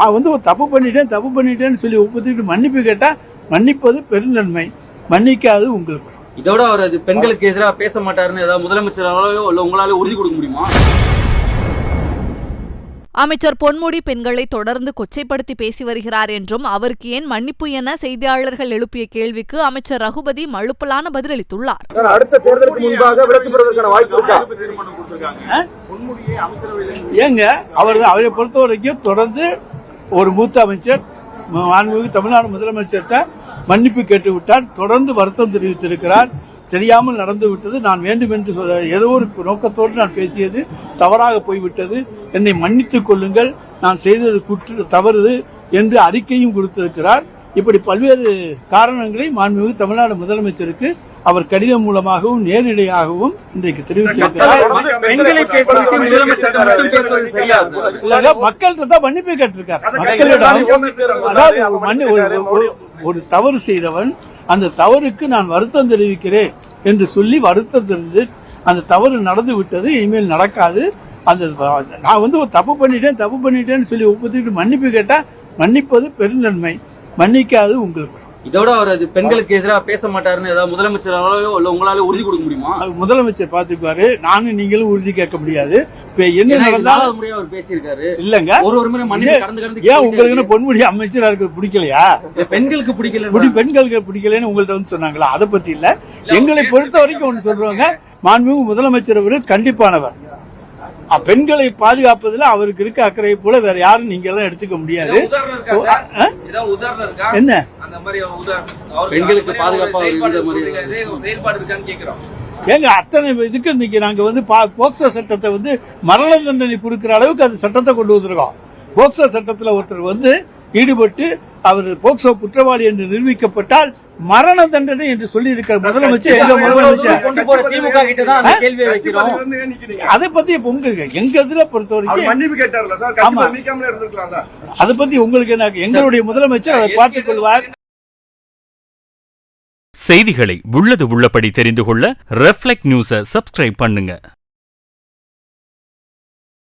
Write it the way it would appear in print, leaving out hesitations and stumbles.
ஒரு தப்பு பண்ணிட்டேன்னு சொல்லி ஒப்புத்துக்கிட்டு மன்னிப்பு கேட்டா மன்னிப்பது பெருந்தன்மை, மன்னிக்காது உங்களுக்கு. இதோட அவர் அது பெண்களுக்கு எதிராக பேச மாட்டாருன்னு ஏதாவது முதலமைச்சராலோ இல்ல உங்களால உறுதி கொடுக்க முடியுமா? அமைச்சர் பொன்முடி பெண்களை தொடர்ந்து கொச்சைப்படுத்தி பேசி வருகிறார் என்றும் அவருக்கு ஏன் மன்னிப்பு என செய்தியாளர்கள் எழுப்பிய கேள்விக்கு அமைச்சர் ரகுபதி மழுப்பலான பதிலளித்துள்ளார். அடுத்த தேர்தலுக்கு முன்பாக விலக்கு பெறுவதற்கான வாய்ப்பு இருக்கா? ஏங்க அவரை பொறுத்த வரைக்கும் தொடர்ந்து ஒரு மூத்த அமைச்சர் மாண்புமிகு தமிழ்நாடு முதலமைச்சர்கிட்ட மன்னிப்பு கேட்டு விட்டார். தொடர்ந்து வருத்தம் தெரிவித்திருக்கிறார். தெரியாமல் நடந்து விட்டது, நான் வேண்டும் என்று ஏதோ ஒரு நோக்கத்தோடு நான் பேசியது தவறாக போய்விட்டது, என்னை மன்னித்துக் கொள்ளுங்கள், நான் செய்தது தவறு என்று அறிக்கையும் கொடுத்திருக்கிறார். இப்படி பல்வேறு காரணங்களை மாண்புமிகு தமிழ்நாடு முதலமைச்சருக்கு அவர் கடிதம் மூலமாகவும் நேரடியாகவும் இன்றைக்கு தெரிவித்திருக்கிறார். மக்கள்கிட்ட தான் மன்னிப்பு கேட்டிருக்கார். மக்களிடம் அதாவது ஒரு தவறு செய்தவன் அந்த தவறுக்கு நான் வருத்தம் தெரிவிக்கிறேன் என்று சொல்லி வருத்தம் தெரிந்து அந்த தவறு நடந்து விட்டது, இனிமேல் நடக்காது. நான் ஒரு தப்பு பண்ணிட்டேன்னு சொல்லி ஒப்புத்துக்கிட்டு மன்னிப்பு கேட்டா மன்னிப்பது பெருந்தன்மை, மன்னிக்காது உங்களுக்கு. இதோட அவர் அது பெண்களுக்கு எதிராக பேச மாட்டாருன்னு ஏதாவது முதலமைச்சராலோ இல்ல உங்களால உறுதி கொடுக்க முடியுமா? முதலமைச்சர் பாத்துக்குவாரு, நானும் நீங்களும் உறுதி கேட்க முடியாது. என்ன நடந்தாலும் அவர் பேசியிருக்காரு இல்லங்க. ஒரு முறை மன்னிப்பு கடந்து ஏன் உங்களுக்கு பொன்முடி அமைச்சரா இருக்க பிடிக்கலையா? பெண்களுக்கு பிடிக்கல, பெண்களுக்கு பிடிக்கலன்னு உங்கள்ட்ட வந்து சொன்னாங்களா? அதை பத்தி இல்ல. எங்களை பொறுத்த வரைக்கும் ஒண்ணு சொல்றாங்க, மாண்புமிகு முதலமைச்சர் அவர்கள் கண்டிப்பானவர். பெண்களை பாதுகாப்பதில் அவருக்கு இருக்க அக்கறை போல வேற யாரும் நீங்க எல்லாம் எடுத்துக்க முடியாது. என்ன பெண்களுக்கு பாதுகாப்பா ஏங்க அத்தனை இதுக்கு இன்னைக்கு நாங்க போக்சோ சட்டத்தை மரண தண்டனை கொடுக்கிற அளவுக்கு அந்த சட்டத்தை கொண்டு வந்திருக்கோம். போக்சோ சட்டத்துல ஒருத்தர் ஈடுபட்டு அவர் போக்சோ குற்றவாளி என்று நிரூபிக்கப்பட்டால் மரண தண்டனை என்று சொல்லி இருக்கிற முதலமைச்சர் அதை பத்தி எங்க இதுல பொறுத்த வரைக்கும் அதை பத்தி உங்களுக்கு என்ன, எங்களுடைய முதலமைச்சர் அதை பார்த்துக் கொள்வார். செய்திகளை உள்ளது உள்ளபடி தெரிந்து கொள்ள ரெஃப்ளெக்ட் நியூஸை சப்ஸ்கிரைப் பண்ணுங்க.